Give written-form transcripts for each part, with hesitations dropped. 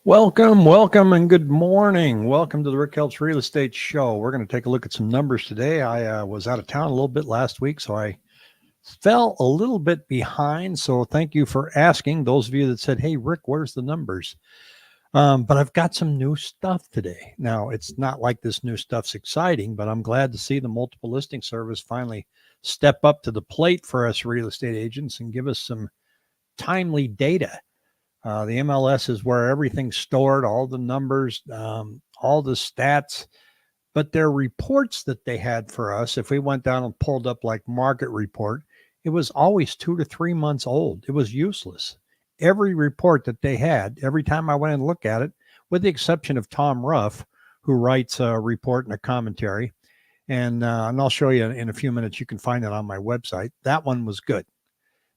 Welcome, and good morning. Welcome to the Rick Helps Real Estate Show. We're going to take a look at some numbers today. I was out of town a little bit last week, so I fell a little bit behind. So thank you for asking, those of you that said, hey, Rick, where's the numbers? But I've got some new stuff today. Now, it's not like this new stuff's exciting, but I'm glad to see the multiple listing service finally step up to the plate for us real estate agents and give us some timely data. The MLS is where everything's stored, all the numbers, all the stats, but their reports that they had for us, if we went down and pulled up like market report, it was always 2 to 3 months old. It was useless. Every report that they had, every time I went and looked at it, with the exception of Tom Ruff, who writes a report and a commentary, and I'll show you in a few minutes, you can find it on my website. That one was good.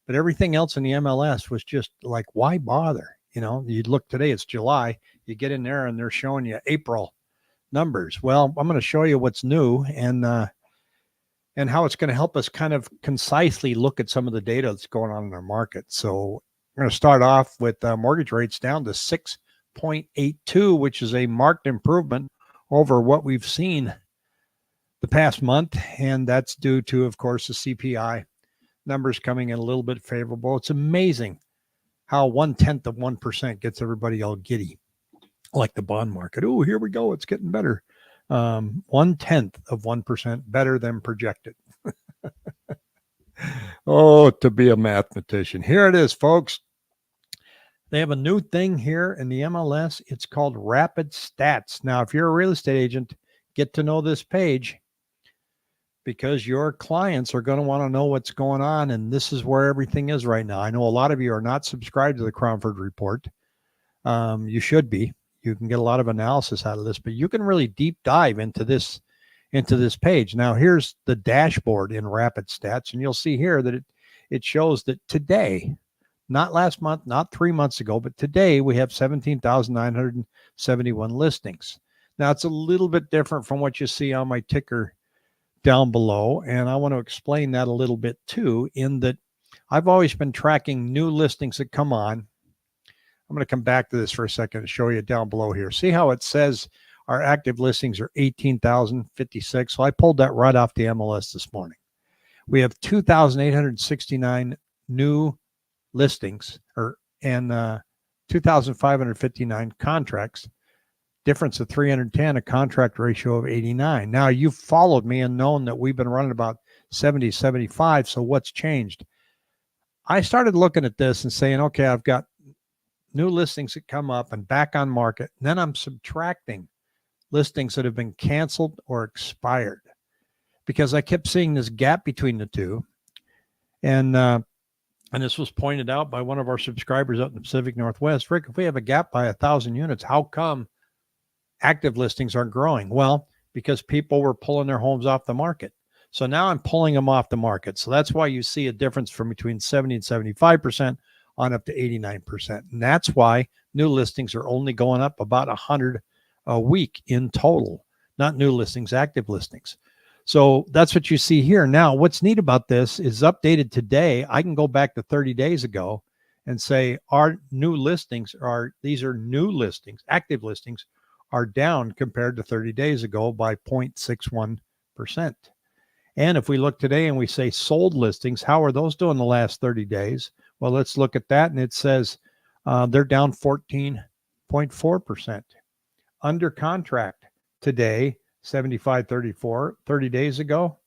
But everything else in the MLS was just like, why bother? You know, you look today, it's July. You get in there and they're showing you April numbers. Well, I'm going to show you what's new and how it's going to help us kind of concisely look at some of the data that's going on in our market. So we're going to start off with mortgage rates down to 6.82, which is a marked improvement over what we've seen the past month. And that's due to, of course, the CPI. Numbers coming in a little bit favorable. It's amazing how 1/10 of 1% gets everybody all giddy, like the bond market. Oh, here we go. It's getting better. 1/10 of 1% better than projected. Oh, to be a mathematician. Here it is, folks. They have a new thing here in the MLS. It's called Rapid Stats. Now, if you're a real estate agent, get to know this page, because your clients are going to want to know what's going on, and this is where everything is right now. I know a lot of you are not subscribed to the Cromford Report. You should be. You can get a lot of analysis out of this, but you can really deep dive into this page. Now, here's the dashboard in Rapid Stats, and you'll see here that it shows that today, not last month, not 3 months ago, but today we have 17,971 listings. Now, it's a little bit different from what you see on my ticker down below, and I want to explain that a little bit too, in that I've always been tracking new listings that come on. I'm going to come back to this for a second and show you down below here. See how it says our active listings are 18,056. So I pulled that right off the MLS this morning. We have 2,869 new listings, and 2,559 contracts. Difference of 310, a contract ratio of 89. Now, you've followed me and known that we've been running about 70, 75. So what's changed? I started looking at this and saying, okay, I've got new listings that come up and back on market. And then I'm subtracting listings that have been canceled or expired, because I kept seeing this gap between the two. And this was pointed out by one of our subscribers out in the Pacific Northwest. Rick, if we have a gap by 1,000 units, how come active listings aren't growing? Well, because people were pulling their homes off the market. So now I'm pulling them off the market. So that's why you see a difference from between 70 and 75% on up to 89%. And that's why new listings are only going up about 100 a week in total, not new listings, active listings. So that's what you see here. Now, what's neat about this is updated today. I can go back to 30 days ago and say our new listings these are new listings, active listings, are down compared to 30 days ago by 0.61%. And if we look today and we say sold listings, how are those doing the last 30 days? Well, let's look at that. And it says they're down 14.4%. Under contract today, 75.34. 30 days ago,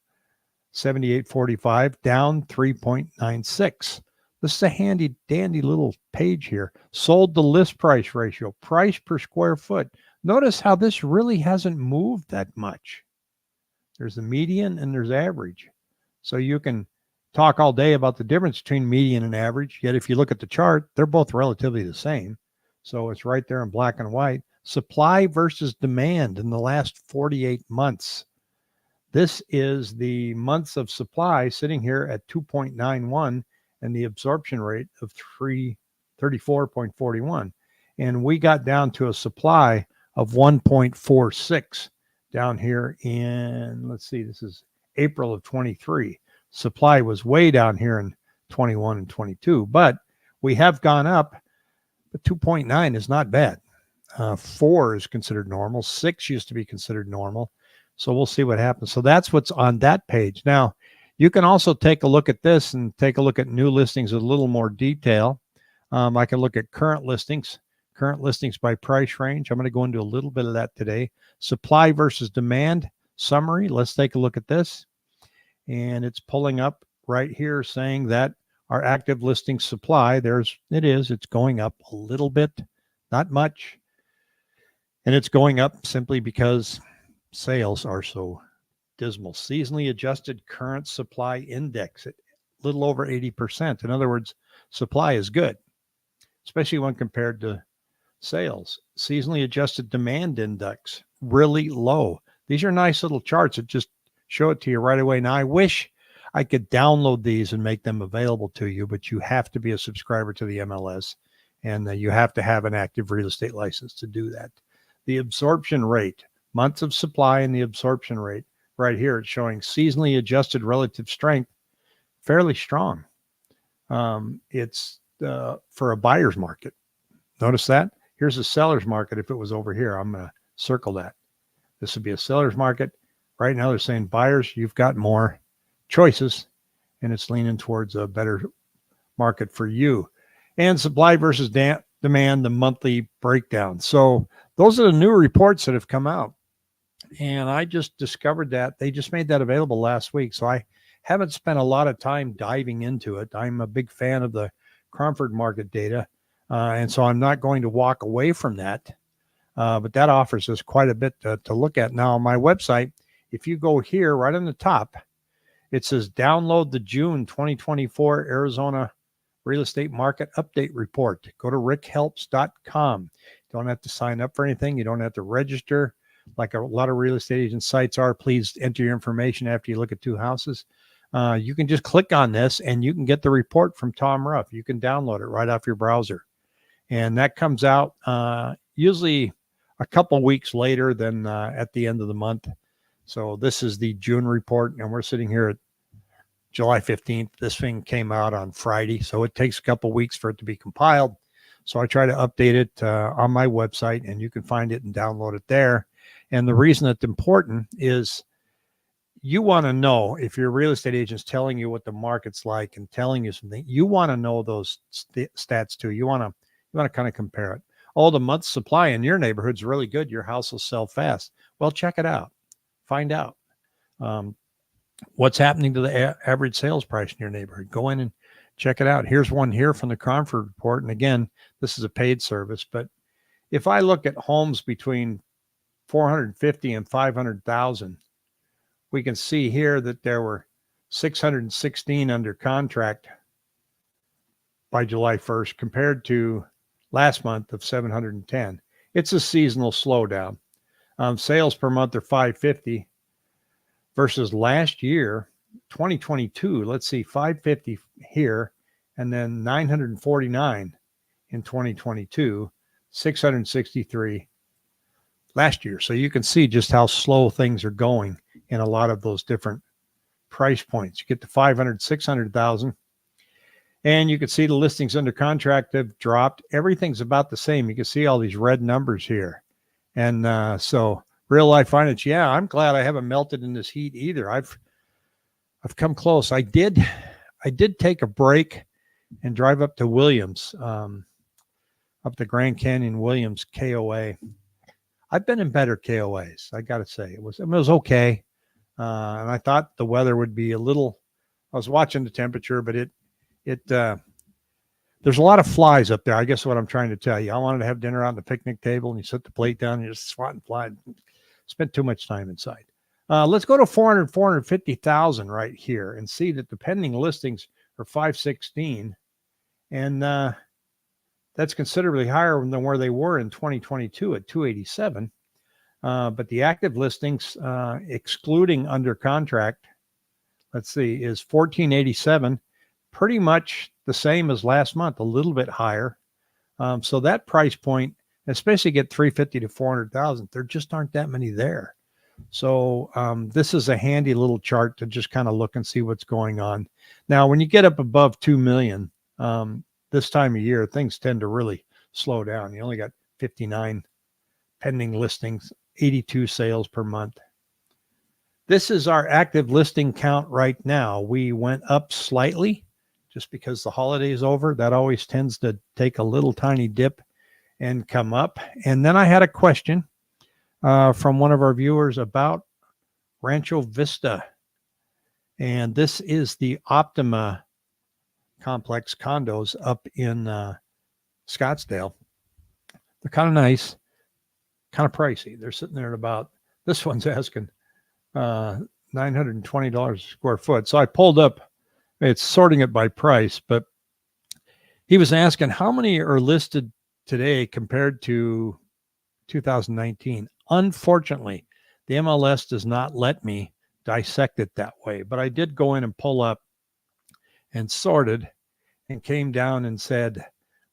78.45, down 3.96. This is a handy dandy little page here. Sold to list price ratio, price per square foot. Notice how this really hasn't moved that much. There's the median and there's average. So you can talk all day about the difference between median and average. Yet if you look at the chart, they're both relatively the same. So it's right there in black and white. Supply versus demand in the last 48 months. This is the months of supply sitting here at 2.91 and the absorption rate of 34.41. And we got down to a supply of 1.46 down here in, let's see, this is April of 23. Supply was way down here in 21 and 22, but we have gone up. But 2.9 is not bad. 4 is considered normal. 6 used to be considered normal. So we'll see what happens. So that's what's on that page. Now, you can also take a look at this and take a look at new listings with a little more detail. I can look at current listings by price range. I'm going to go into a little bit of that today. Supply versus demand summary. Let's take a look at this. And it's pulling up right here saying that our active listing supply, it's going up a little bit, not much. And it's going up simply because sales are so dismal. Seasonally adjusted current supply index at a little over 80%. In other words, supply is good, especially when compared to sales. Seasonally adjusted demand index, really low. These are nice little charts that just show it to you right away. Now, I wish I could download these and make them available to you, but you have to be a subscriber to the MLS, and you have to have an active real estate license to do that. The absorption rate, months of supply, and the absorption rate right here, it's showing seasonally adjusted relative strength, fairly strong. It's for a buyer's market. Notice that? Here's a seller's market. If it was over here, I'm going to circle that. This would be a seller's market. Right now, they're saying buyers, you've got more choices, and it's leaning towards a better market for you. And supply versus demand, the monthly breakdown. So those are the new reports that have come out. And I just discovered that. They just made that available last week. So I haven't spent a lot of time diving into it. I'm a big fan of the Cromford market data. And so I'm not going to walk away from that. But that offers us quite a bit to look at. Now, on my website, if you go here right on the top, it says download the June 2024 Arizona Real Estate Market Update Report. Go to rickhelps.com. Don't have to sign up for anything. You don't have to register like a lot of real estate agent sites are. Please enter your information after you look at 2 houses. You can just click on this and you can get the report from Tom Ruff. You can download it right off your browser. And that comes out usually a couple weeks later than at the end of the month. So this is the June report, and we're sitting here at July 15th. This thing came out on Friday, so it takes a couple weeks for it to be compiled. So I try to update it on my website, and you can find it and download it there. And the reason it's important is you want to know, if your real estate agent's telling you what the market's like and telling you something, you want to know those stats too. You want to kind of compare it. Oh, the month supply in your neighborhood's really good. Your house will sell fast. Well, check it out. Find out what's happening to the average sales price in your neighborhood. Go in and check it out. Here's one here from the Cromford report. And again, this is a paid service. But if I look at homes between 450 and 500,000, we can see here that there were 616 under contract by July 1st compared to last month of 710. It's a seasonal slowdown. Sales per month are 550 versus last year, 2022. Let's see, 550 here, and then 949 in 2022, 663 last year. So you can see just how slow things are going in a lot of those different price points. You get to 500, 600,000. And you can see the listings under contract have dropped. Everything's about the same. You can see all these red numbers here. And so real life finance, yeah, I'm glad I haven't melted in this heat either. I've come close. I did take a break and drive up to Williams, up the Grand Canyon Williams KOA. I've been in better KOAs, I got to say. It was okay. And I thought the weather would be a little, I was watching the temperature, but there's a lot of flies up there. I guess what I'm trying to tell you. I wanted to have dinner on the picnic table, and you set the plate down and you're just swatting flies. Spent too much time inside. Let's go to 450,000 right here and see that the pending listings are 516. And that's considerably higher than where they were in 2022 at 287. But the active listings, excluding under contract, let's see, is 1487. Pretty much the same as last month, a little bit higher. So that price point, especially get 350 to 400,000, there just aren't that many there. So this is a handy little chart to just kind of look and see what's going on. Now, when you get up above 2 million, this time of year, things tend to really slow down. You only got 59 pending listings, 82 sales per month. This is our active listing count right now. We went up slightly just because the holiday is over. That always tends to take a little tiny dip and come up. And then I had a question from one of our viewers about Rancho Vista. And this is the Optima complex condos up in Scottsdale. They're kind of nice, kind of pricey. They're sitting there at about, this one's asking $920 a square foot. So I pulled up, it's sorting it by price, but he was asking how many are listed today compared to 2019. Unfortunately, the MLS does not let me dissect it that way, but I did go in and pull up and sorted and came down and said,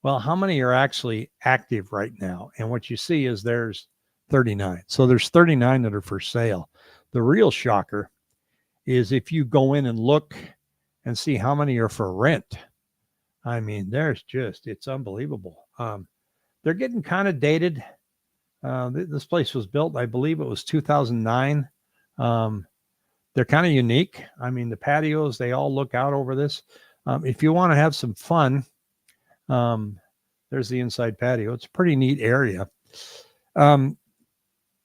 well, how many are actually active right now? And what you see is there's 39. So there's 39 that are for sale. The real shocker is if you go in and look and see how many are for rent. I mean, it's unbelievable. They're getting kind of dated. This place was built, I believe it was 2009. They're kind of unique. I mean, the patios, they all look out over this. If you want to have some fun, there's the inside patio. It's a pretty neat area.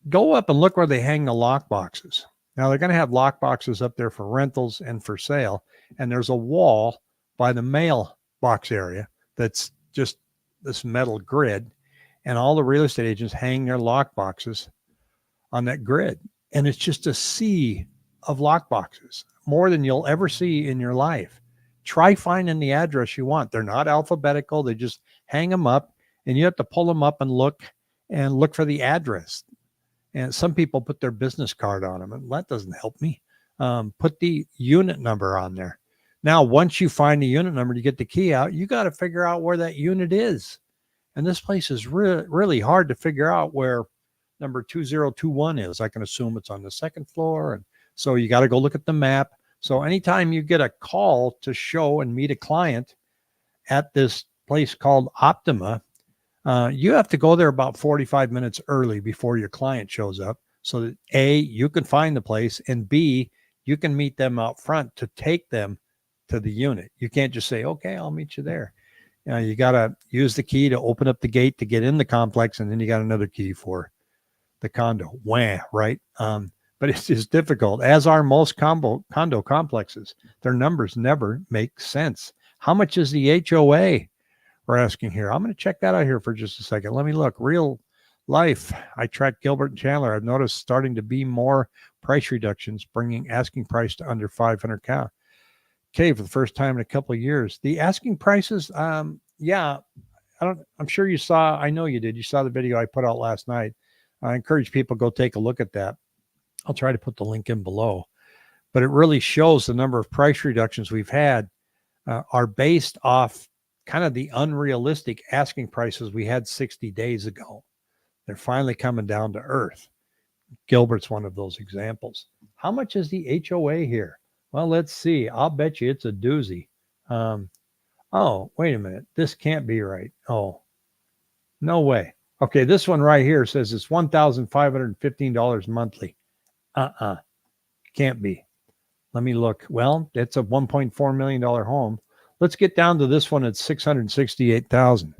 Go up and look where they hang the lock boxes. Now, they're going to have lock boxes up there for rentals and for sale. And there's a wall by the mail box area that's just this metal grid. And all the real estate agents hang their lock boxes on that grid. And it's just a sea of lock boxes, more than you'll ever see in your life. Try finding the address you want. They're not alphabetical. They just hang them up, and you have to pull them up and look for the address. And some people put their business card on them, and that doesn't help me. Put the unit number on there. Now, once you find the unit number, you get the key out, you got to figure out where that unit is. And this place is really hard to figure out where number 2021 is. I can assume it's on the second floor. And so you got to go look at the map. So anytime you get a call to show and meet a client at this place called Optima, you have to go there about 45 minutes early before your client shows up so that A, you can find the place, and B, you can meet them out front to take them to the unit. You can't just say, okay, I'll meet you there. You got to use the key to open up the gate to get in the complex, and then you got another key for the condo. Wah, right? But it's difficult, as are most condo complexes. Their numbers never make sense. How much is the HOA? We're asking here. I'm going to check that out here for just a second. Let me look. Real life. I track Gilbert and Chandler. I've noticed starting to be more price reductions, bringing asking price to under 500K for the first time in a couple of years. The asking prices, yeah, I'm sure you saw. I know you did. You saw the video I put out last night. I encourage people to go take a look at that. I'll try to put the link in below, but it really shows the number of price reductions we've had are based off kind of the unrealistic asking prices we had 60 days ago. They're finally coming down to earth. Gilbert's one of those examples. How much is the HOA here? Well, let's see. I'll bet you it's a doozy. Oh, wait a minute. This can't be right. Oh, no way. Okay, this one right here says it's $1,515 monthly. Can't be. Let me look. Well, it's a $1.4 million home. Let's get down to this one at $668,000.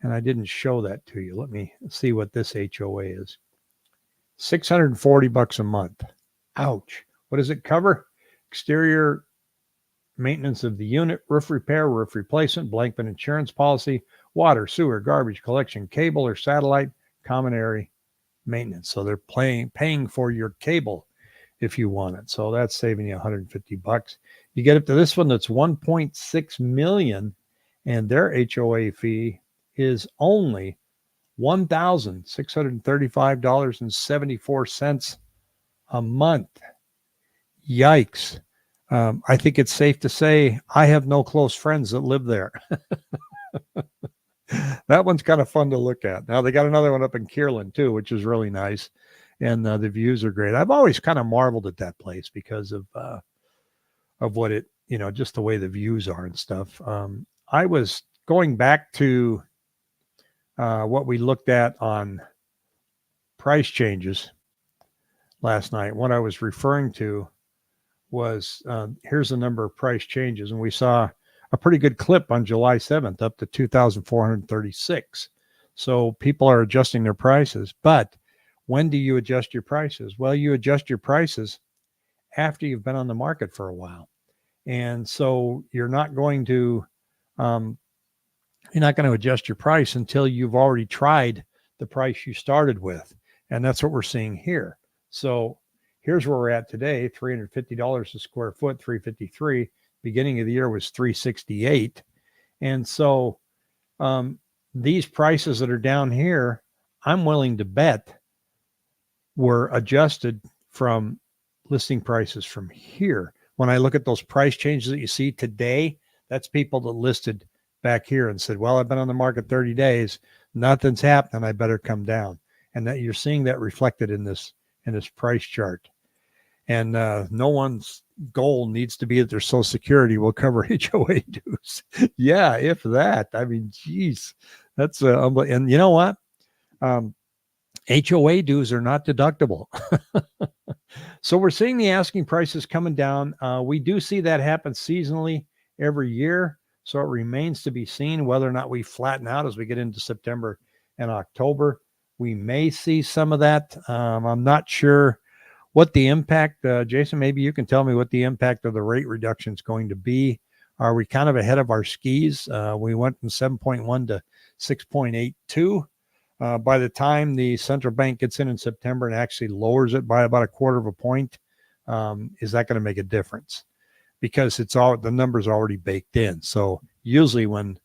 And I didn't show that to you. Let me see what this HOA is. $640 a month. Ouch. What does it cover? Exterior maintenance of the unit, roof repair, roof replacement, blanket insurance policy, water, sewer, garbage collection, cable or satellite, common area maintenance. So they're paying for your cable if you want it. So that's saving you $150. You get up to this one that's $1.6 million, and their HOA fee is only $1,635.74 a month. Yikes. I think it's safe to say I have no close friends that live there. That one's kind of fun to look at. Now they got another one up in Kierland too, which is really nice. and the views are great. I've always kind of marveled at that place because of what it, just the way the views are and stuff. I was going back to what we looked at on price changes last night. What I was referring to was here's the number of price changes, and we saw a pretty good clip on July 7th up to 2,436. So people are adjusting their prices. But when do you adjust your prices? Well, you adjust your prices after you've been on the market for a while. And so you're not going to adjust your price until you've already tried the price you started with. And that's what we're seeing here. So here's where we're at today, $350 a square foot, 353. Beginning of the year was 368. And so these prices that are down here, I'm willing to bet were adjusted from listing prices from here. When I look at those price changes that you see today, that's people that listed back here and said, well, I've been on the market 30 days. Nothing's happened. I better come down. And that you're seeing that reflected in this price chart. And no one's goal needs to be that their Social Security will cover HOA dues. Yeah, if that. I mean, geez, that's and you know what? HOA dues are not deductible. So we're seeing the asking prices coming down. We do see that happen seasonally every year. So it remains to be seen whether or not we flatten out as we get into September and October. We may see some of that. I'm not sure what the impact, Jason, maybe you can tell me what the impact of the rate reduction is going to be. Are we kind of ahead of our skis? We went from 7.1 to 6.82. By the time the central bank gets in September and actually lowers it by about a quarter of a point, is that going to make a difference? Because the number's already baked in. So usually when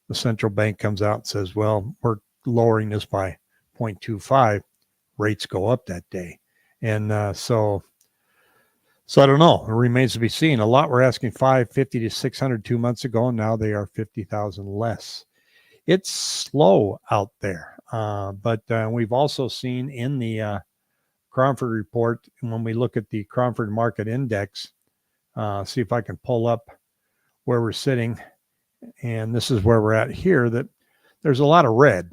the central bank comes out and says, well, we're lowering this by 0.25, rates go up that day. And so I don't know. It remains to be seen. A lot were asking 550 to 600 2 months ago, and now they are 50,000 less. It's slow out there, but we've also seen in the Cromford report, when we look at the Cromford Market Index, see if I can pull up where we're sitting, and this is where we're at here, that there's a lot of red.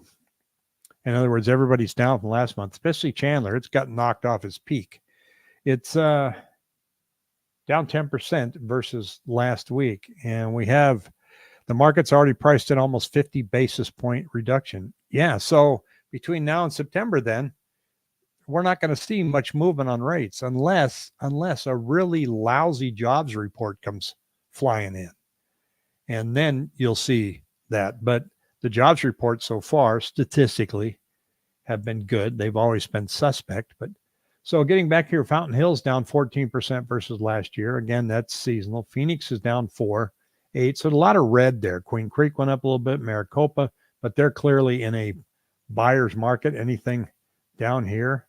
In other words, everybody's down from last month, especially Chandler. It's got knocked off its peak. It's down 10% versus last week. And we have the market's already priced in almost 50 basis point reduction. Yeah, so between now and September, then, we're not going to see much movement on rates unless a really lousy jobs report comes flying in. And then you'll see that. But the jobs report so far, statistically, have been good. They've always been suspect. But so getting back here, Fountain Hill's down 14% versus last year. Again, that's seasonal. Phoenix is down 4.8. So a lot of red there. Queen Creek went up a little bit, Maricopa, but they're clearly in a buyer's market. Anything down here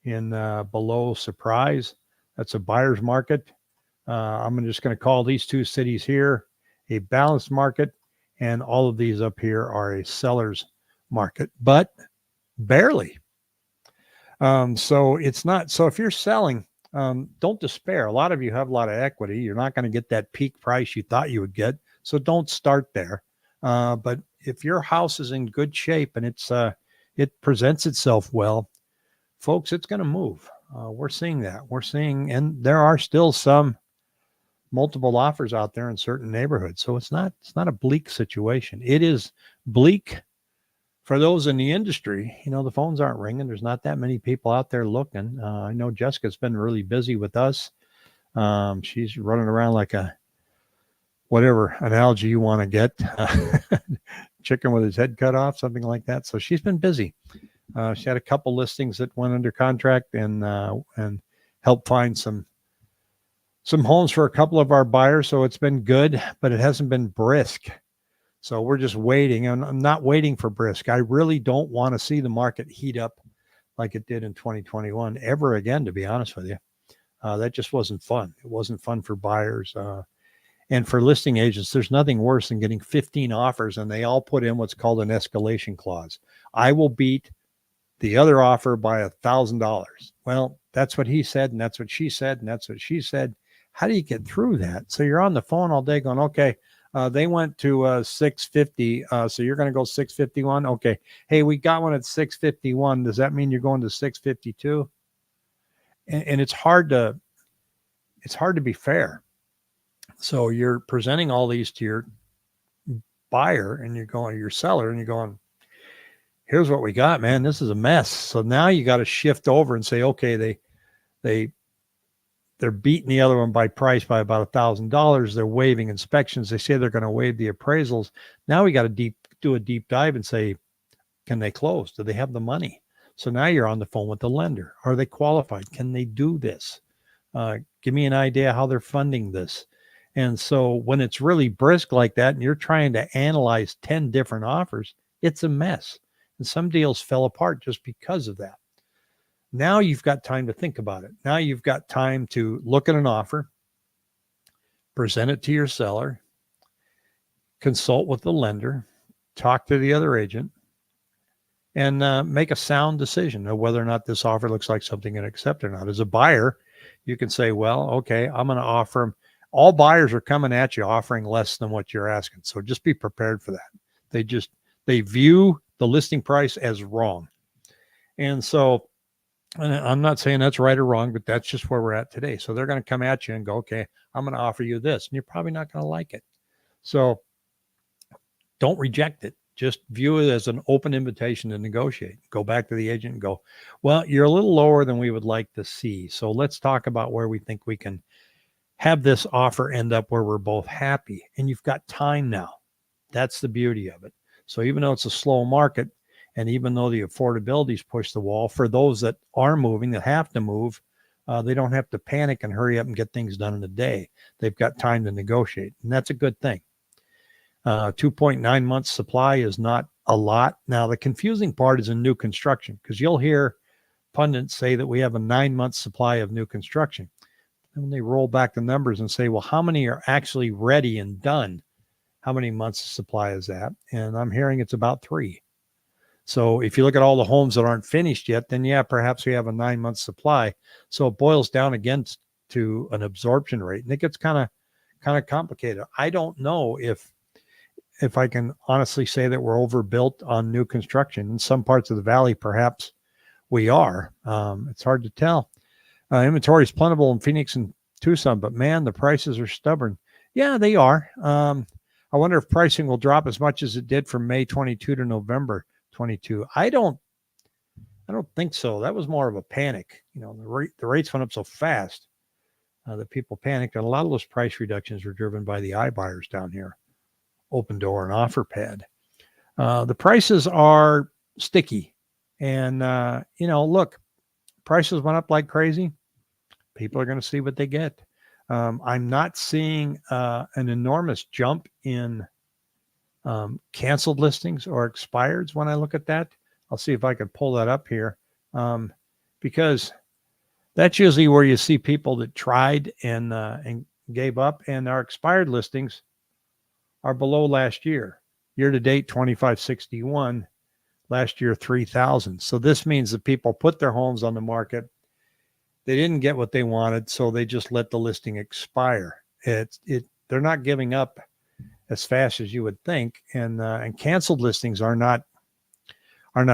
in below Surprise, that's a buyer's market. I'm just going to call these two cities here a balanced market, and all of these up here are a seller's market, but barely. So it's not. So if you're selling, don't despair. A lot of you have a lot of equity. You're not going to get that peak price you thought you would get. So don't start there. But if your house is in good shape and it presents itself well, folks, it's going to move. We're seeing that. And there are still some multiple offers out there in certain neighborhoods. So it's not a bleak situation. It is bleak for those in the industry. The phones aren't ringing. There's not that many people out there looking. I know Jessica's been really busy with us. She's running around like a, whatever analogy you want to get, chicken with his head cut off, something like that. So she's been busy. She had a couple listings that went under contract and helped find some homes for a couple of our buyers. So it's been good, but it hasn't been brisk. So we're just waiting, and I'm not waiting for brisk. I really don't want to see the market heat up like it did in 2021 ever again, to be honest with you. That just wasn't fun. It wasn't fun for buyers. And for listing agents, there's nothing worse than getting 15 offers and they all put in what's called an escalation clause. I will beat the other offer by $1,000. Well, that's what he said, and that's what she said, and that's what she said. How do you get through that? So you're on the phone all day going, okay, they went to 650, so you're going to go 651. Okay, hey, we got one at 651. Does that mean you're going to 652? And it's hard to be fair. So you're presenting all these to your buyer, and you're going, your seller, and you're going, here's what we got, man. This is a mess. So now you got to shift over and say, okay, they're beating the other one by price by about $1,000. They're waiving inspections. They say they're going to waive the appraisals. Now we got to do a deep dive and say, can they close? Do they have the money? So now you're on the phone with the lender. Are they qualified? Can they do this? Give me an idea how they're funding this. And so when it's really brisk like that and you're trying to analyze 10 different offers, it's a mess. And some deals fell apart just because of that. Now you've got time to think about it. Now you've got time to look at an offer, present it to your seller, consult with the lender, talk to the other agent, and make a sound decision of whether or not this offer looks like something you can accept or not. As a buyer, you can say, well, okay, I'm going to offer them. All buyers are coming at you offering less than what you're asking. So just be prepared for that. They view the listing price as wrong. And so, and I'm not saying that's right or wrong, but that's just where we're at today. So they're going to come at you and go, okay, I'm going to offer you this. And you're probably not going to like it. So don't reject it. Just view it as an open invitation to negotiate. Go back to the agent and go, well, you're a little lower than we would like to see. So let's talk about where we think we can have this offer end up where we're both happy. And you've got time now. That's the beauty of it. So even though it's a slow market, and even though the affordability's pushed the wall, for those that are moving, that have to move, they don't have to panic and hurry up and get things done in a day. They've got time to negotiate, and that's a good thing. 2.9 months supply is not a lot. Now, the confusing part is in new construction, because you'll hear pundits say that we have a 9-month supply of new construction. And when they roll back the numbers and say, well, how many are actually ready and done? How many months of supply is that? And I'm hearing it's about 3. So if you look at all the homes that aren't finished yet, then yeah, perhaps we have a 9-month supply. So it boils down again to an absorption rate, and it gets kind of complicated. I don't know if I can honestly say that we're overbuilt on new construction. In some parts of the valley, perhaps we are. It's hard to tell. Inventory is plentiful in Phoenix and Tucson, but man, the prices are stubborn. Yeah, they are. I wonder if pricing will drop as much as it did from May 22 to November 22. I don't think so. That was more of a panic. You know, the rates went up so fast that people panicked, and a lot of those price reductions were driven by the iBuyers down here, Open Door and OfferPad. The prices are sticky, and look, prices went up like crazy. People are going to see what they get. I'm not seeing an enormous jump in canceled listings or expireds when I look at that. I'll see if I can pull that up here, because that's usually where you see people that tried and gave up, and our expired listings are below last year. Year to date, 2,561. Last year, 3,000. So this means that people put their homes on the market. They didn't get what they wanted, so they just let the listing expire. They're not giving up as fast as you would think, and canceled listings are not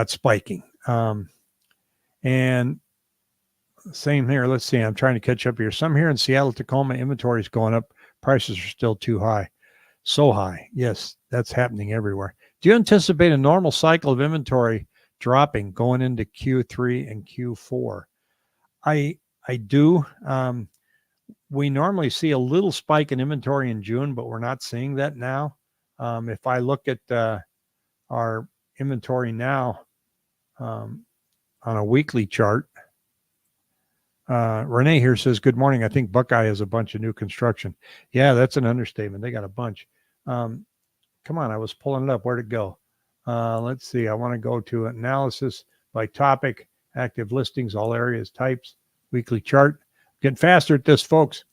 spiking. And same here. Let's see. I'm trying to catch up here. Some here in Seattle, Tacoma, inventory is going up. Prices are still too high. So high. Yes, that's happening everywhere. Do you anticipate a normal cycle of inventory dropping going into Q3 and Q4? I do. We normally see a little spike in inventory in June, but we're not seeing that now. If I look at our inventory now on a weekly chart, Renee here says, good morning. I think Buckeye has a bunch of new construction. Yeah, that's an understatement. They got a bunch. Come on, I was pulling it up. Where'd it go? Let's see. I want to go to analysis by topic, active listings, all areas, types, weekly chart. Getting faster at this, folks.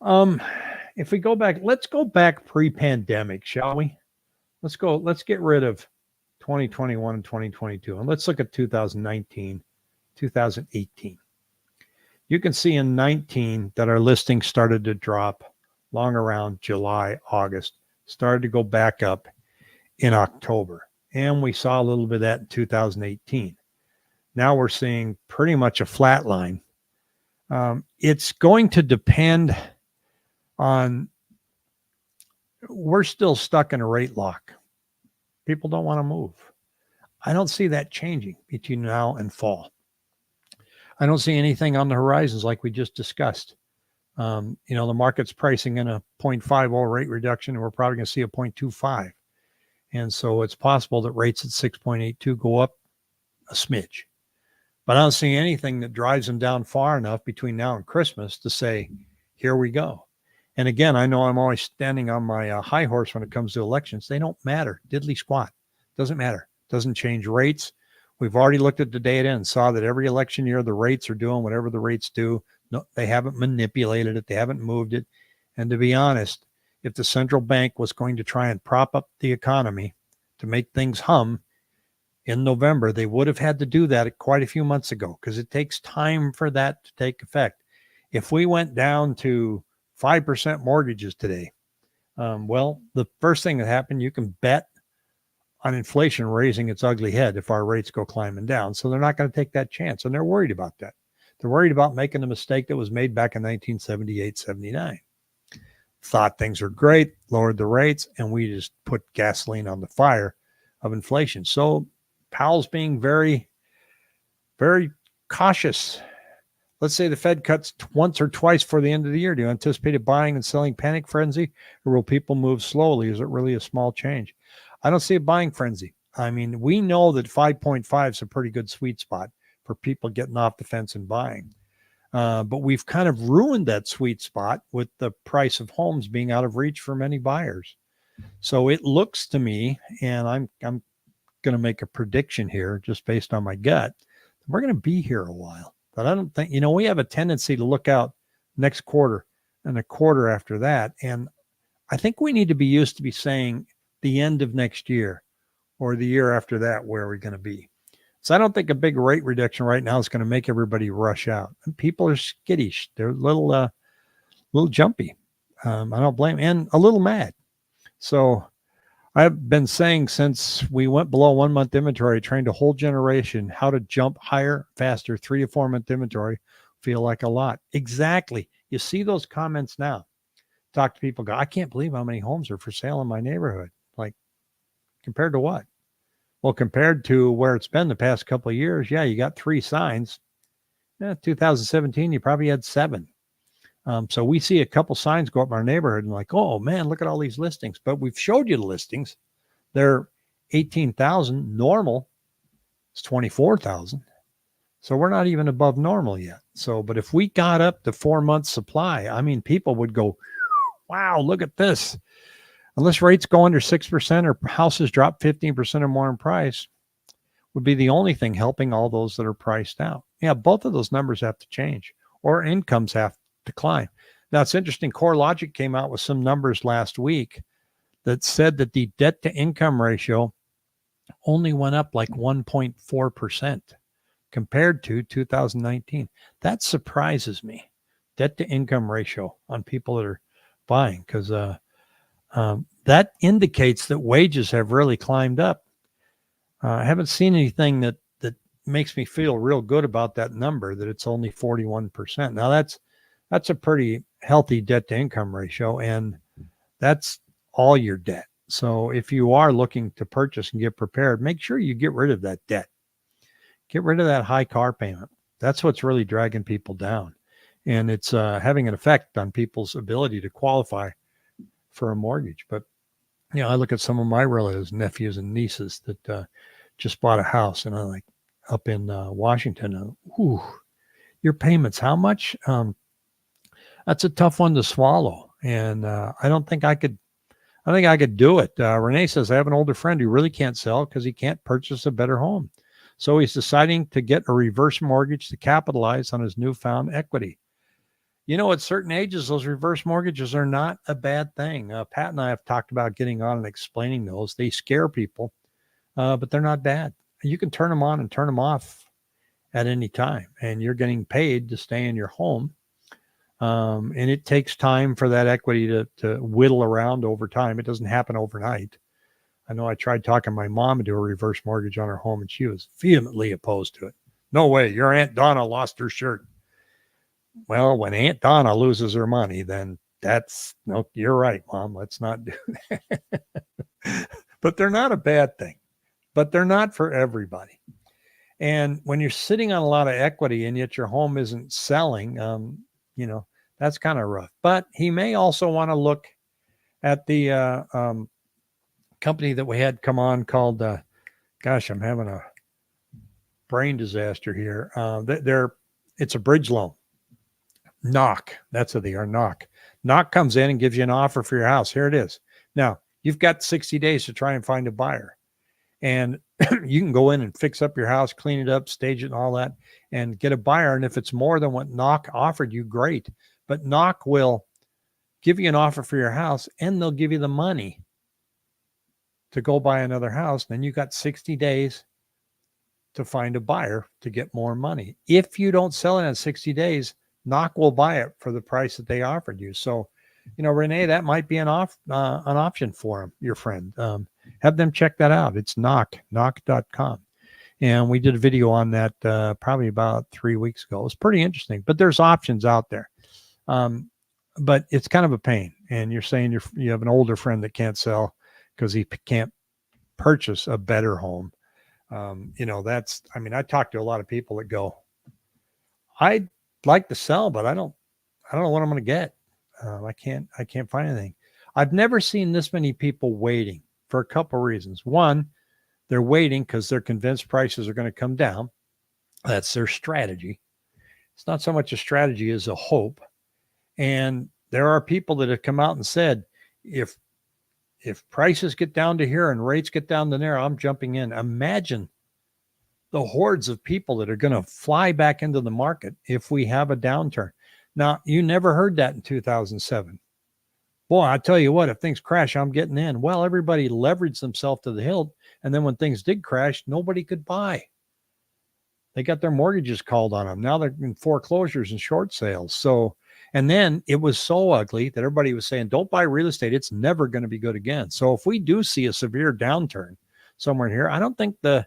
If we go back, let's go back pre-pandemic, shall we? Let's get rid of 2021, and 2022. And let's look at 2019, 2018. You can see in 19 that our listings started to drop long around July, August, started to go back up in October. And we saw a little bit of that in 2018. Now we're seeing pretty much a flat line. It's going to depend on, we're still stuck in a rate lock. People don't want to move. I don't see that changing between now and fall. I don't see anything on the horizons like we just discussed. The market's pricing in a 0.50 rate reduction, and we're probably going to see a 0.25. And so it's possible that rates at 6.82 go up a smidge. But I don't see anything that drives them down far enough between now and Christmas to say, here we go. And again, I know I'm always standing on my high horse when it comes to elections. They don't matter. Diddly squat. Doesn't matter. Doesn't change rates. We've already looked at the data and saw that every election year, the rates are doing whatever the rates do. No, they haven't manipulated it. They haven't moved it. And to be honest, if the central bank was going to try and prop up the economy to make things hum in November, they would have had to do that quite a few months ago, because it takes time for that to take effect. If we went down to 5% mortgages today, the first thing that happened, you can bet on inflation raising its ugly head if our rates go climbing down. So they're not going to take that chance, and they're worried about that. They're worried about making the mistake that was made back in 1978, 79. Thought things were great, lowered the rates, and we just put gasoline on the fire of inflation. So Powell's being very, very cautious. Let's say the Fed cuts once or twice for the end of the year. Do you anticipate a buying and selling panic frenzy, or will people move slowly? Is it really a small change? I don't see a buying frenzy. I mean, we know that 5.5 is a pretty good sweet spot for people getting off the fence and buying. But we've kind of ruined that sweet spot with the price of homes being out of reach for many buyers. So it looks to me, and I'm going to make a prediction here just based on my gut, we're going to be here a while. But I don't think, we have a tendency to look out next quarter and a quarter after that. And I think we need to be used to be saying the end of next year or the year after that, where are we going to be? So I don't think a big rate reduction right now is going to make everybody rush out. And people are skittish. They're a little jumpy. I don't blame, and a little mad. So I've been saying since we went below 1 month inventory, trained a whole generation how to jump higher, faster. 3 to 4 month inventory feel like a lot. Exactly. You see those comments now. Talk to people, go, I can't believe how many homes are for sale in my neighborhood. Like, compared to what? Well, compared to where it's been the past couple of years, yeah, you got 3 signs. 2017, you probably had 7. So we see a couple signs go up in our neighborhood and like, oh man, look at all these listings. But we've showed you the listings. They're 18,000. Normal is 24,000. So we're not even above normal yet. So, but if we got up to 4 months supply, I mean, people would go, wow, look at this. Unless rates go under 6% or houses drop 15% or more in price, would be the only thing helping all those that are priced out. Yeah, both of those numbers have to change, or incomes have to climb. Now, it's interesting. CoreLogic came out with some numbers last week that said that the debt to income ratio only went up like 1.4% compared to 2019. That surprises me. Debt to income ratio on people that are buying, because that indicates that wages have really climbed up. I haven't seen anything that makes me feel real good about that number, that it's only 41%. Now that's a pretty healthy debt to income ratio, and that's all your debt. So if you are looking to purchase and get prepared, make sure you get rid of that debt. Get rid of that high car payment. That's what's really dragging people down. And it's having an effect on people's ability to qualify for a mortgage. But, I look at some of my relatives, nephews and nieces that just bought a house, and I like up in Washington. Your payments, how much? That's a tough one to swallow. And I think I could do it. Renee says, I have an older friend who really can't sell because he can't purchase a better home. So he's deciding to get a reverse mortgage to capitalize on his newfound equity. At certain ages, those reverse mortgages are not a bad thing. Pat and I have talked about getting on and explaining those. They scare people. but they're not bad. You can turn them on and turn them off at any time, and you're getting paid to stay in your home. And it takes time for that equity to whittle around over time. It doesn't happen overnight. I know I tried talking my mom into a reverse mortgage on her home, and she was vehemently opposed to it. No way, your Aunt Donna lost her shirt. Well, when Aunt Donna loses her money, then no, you're right, Mom. Let's not do that. But they're not a bad thing, but they're not for everybody. And when you're sitting on a lot of equity and yet your home isn't selling, that's kind of rough. But he may also want to look at the company that we had come on called, I'm having a brain disaster here. It's a bridge loan. Knock. That's what they are. Knock. Knock comes in and gives you an offer for your house. Here it is. Now, you've got 60 days to try and find a buyer. And you can go in and fix up your house, clean it up, stage it and all that, and get a buyer. And if it's more than what Knock offered you, great. But Knock will give you an offer for your house, and they'll give you the money to go buy another house. Then you got 60 days to find a buyer to get more money. If you don't sell it in 60 days, Knock will buy it for the price that they offered you. So, Renee, that might be an option for him, your friend. Have them check that out. It's knock.com. And we did a video on that probably about 3 weeks ago. It was pretty interesting, but there's options out there. But it's kind of a pain. And you're saying you have an older friend that can't sell because he can't purchase a better home. I talk to a lot of people that go, I'd like to sell, but I don't know what I'm going to get. I can't find anything. I've never seen this many people waiting for a couple of reasons. One, they're waiting because they're convinced prices are going to come down. That's their strategy. It's not so much a strategy as a hope. And there are people that have come out and said, if prices get down to here and rates get down to there, I'm jumping in. Imagine the hordes of people that are going to fly back into the market if we have a downturn. Now, you never heard that in 2007. Boy, I tell you what, if things crash, I'm getting in. Well, everybody leveraged themselves to the hilt. And then when things did crash, nobody could buy. They got their mortgages called on them. Now they're in foreclosures and short sales. So, and then it was so ugly that everybody was saying, don't buy real estate. It's never going to be good again. So if we do see a severe downturn somewhere in here, I don't think the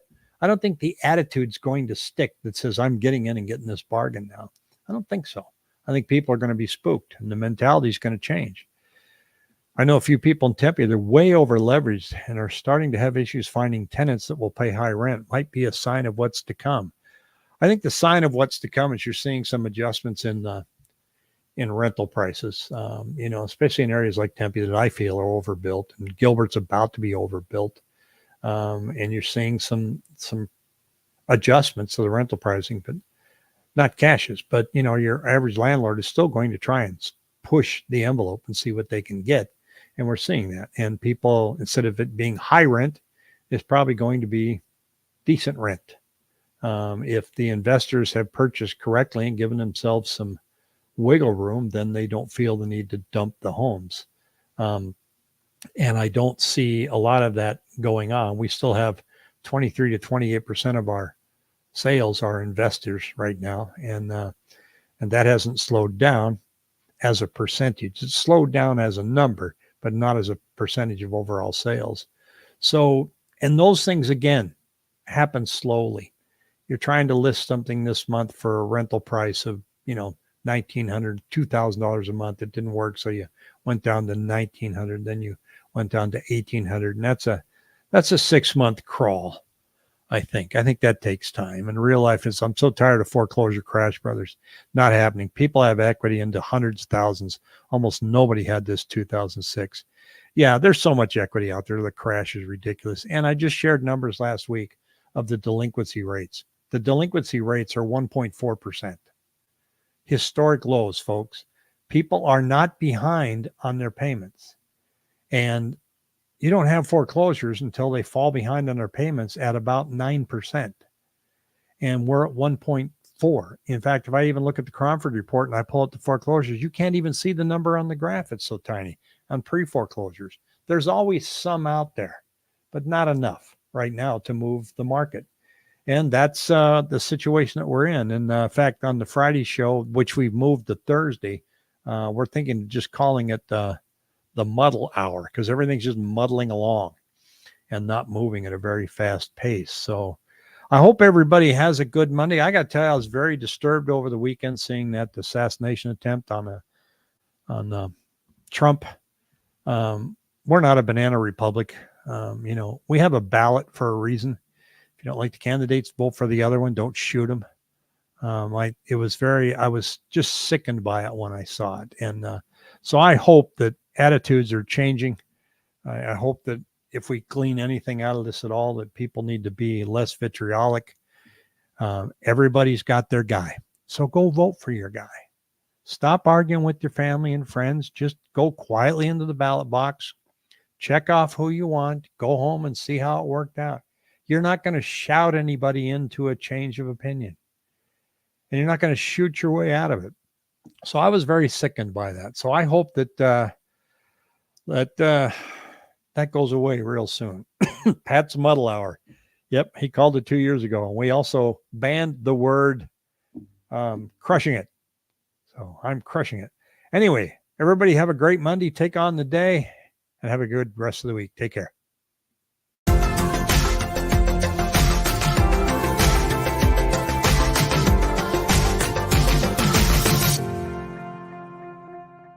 attitude's going to stick that says I'm getting in and getting this bargain now. I don't think so. I think people are going to be spooked and the mentality is going to change. I know a few people in Tempe, they're way over leveraged and are starting to have issues finding tenants that will pay high rent. Might be a sign of what's to come. I think the sign of what's to come is you're seeing some adjustments in rental prices, especially in areas like Tempe that I feel are overbuilt, and Gilbert's about to be overbuilt. And you're seeing some adjustments to the rental pricing, but not cashes. But, your average landlord is still going to try and push the envelope and see what they can get. And we're seeing that. And people, instead of it being high rent, is probably going to be decent rent. If the investors have purchased correctly and given themselves some wiggle room, then they don't feel the need to dump the homes. And I don't see a lot of that going on. We still have 23 to 28% of our sales are investors right now. And that hasn't slowed down as a percentage. It's slowed down as a number, but not as a percentage of overall sales. So, and those things, again, happen slowly. You're trying to list something this month for a rental price of, $1,900, $2,000 a month. It didn't work. So you went down to $1,900. Then you went down to $1,800. And that's a 6-month crawl. I think that takes time. And real life is, I'm so tired of foreclosure crash, brothers. Not happening. People have equity into hundreds of thousands. Almost nobody had this 2006. Yeah, there's so much equity out there. The crash is ridiculous. And I just shared numbers last week of the delinquency rates. The delinquency rates are 1.4%. Historic lows, folks. People are not behind on their payments. And you don't have foreclosures until they fall behind on their payments at about 9%. And we're at 1.4. In fact, if I even look at the Cromford report and I pull up the foreclosures, you can't even see the number on the graph. It's so tiny on pre-foreclosures. There's always some out there, but not enough. right now to move the market. And that's the situation that we're in. And in fact, on the Friday show, which we've moved to Thursday, we're thinking of just calling it the muddle hour, because everything's just muddling along and not moving at a very fast pace. So I hope everybody has a good Monday. I got to tell you, I was very disturbed over the weekend seeing that assassination attempt on Trump. We're not a banana republic. We have a ballot for a reason. If you don't like the candidates, vote for the other one. Don't shoot them. I was just sickened by it when I saw it. And so I hope that attitudes are changing. I hope that if we glean anything out of this at all, that people need to be less vitriolic. Everybody's got their guy. So go vote for your guy. Stop arguing with your family and friends. Just go quietly into the ballot box. Check off who you want. Go home and see how it worked out. You're not going to shout anybody into a change of opinion. And you're not going to shoot your way out of it. So I was very sickened by that. So I hope that that goes away real soon. Pat's Muddle Hour. Yep, he called it 2 years ago. And we also banned the word crushing it. So I'm crushing it. Anyway, everybody have a great Monday. Take on the day and have a good rest of the week. Take care.